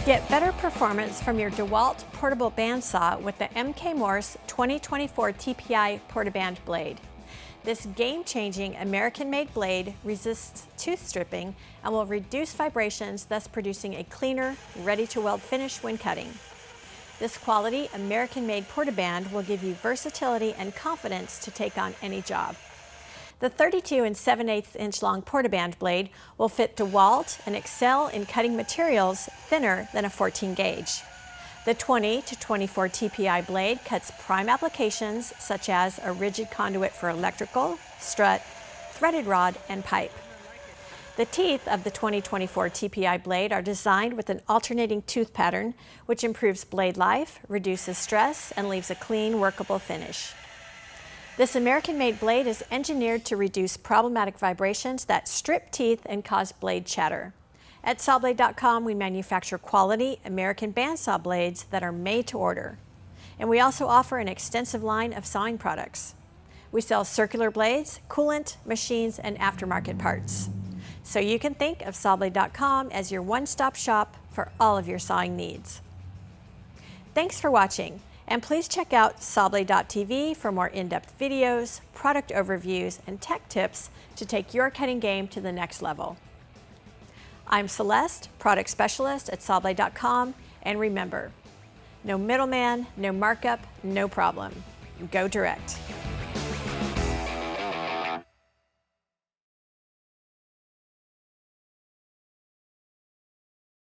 Get better performance from your DeWalt portable bandsaw with the MK Morse 2024 TPI Portaband blade. This game-changing American-made blade resists tooth stripping and will reduce vibrations, thus producing a cleaner, ready-to-weld finish when cutting. This quality American-made Portaband will give you versatility and confidence to take on any job. The 32 7/8 inch long Portaband blade will fit DeWalt and excel in cutting materials thinner than a 14 gauge. The 20 to 24 TPI blade cuts prime applications such as a rigid conduit for electrical, strut, threaded rod, and pipe. The teeth of the 2024 TPI blade are designed with an alternating tooth pattern, which improves blade life, reduces stress, and leaves a clean, workable finish. This American-made blade is engineered to reduce problematic vibrations that strip teeth and cause blade chatter. At Sawblade.com, we manufacture quality American bandsaw blades that are made to order. And we also offer an extensive line of sawing products. We sell circular blades, coolant, machines, and aftermarket parts. So you can think of Sawblade.com as your one-stop shop for all of your sawing needs. Thanks for watching. And please check out Sawblade.tv for more in-depth videos, product overviews, and tech tips to take your cutting game to the next level. I'm Celeste, product specialist at Sawblade.com, and remember, no middleman, no markup, no problem. Go direct.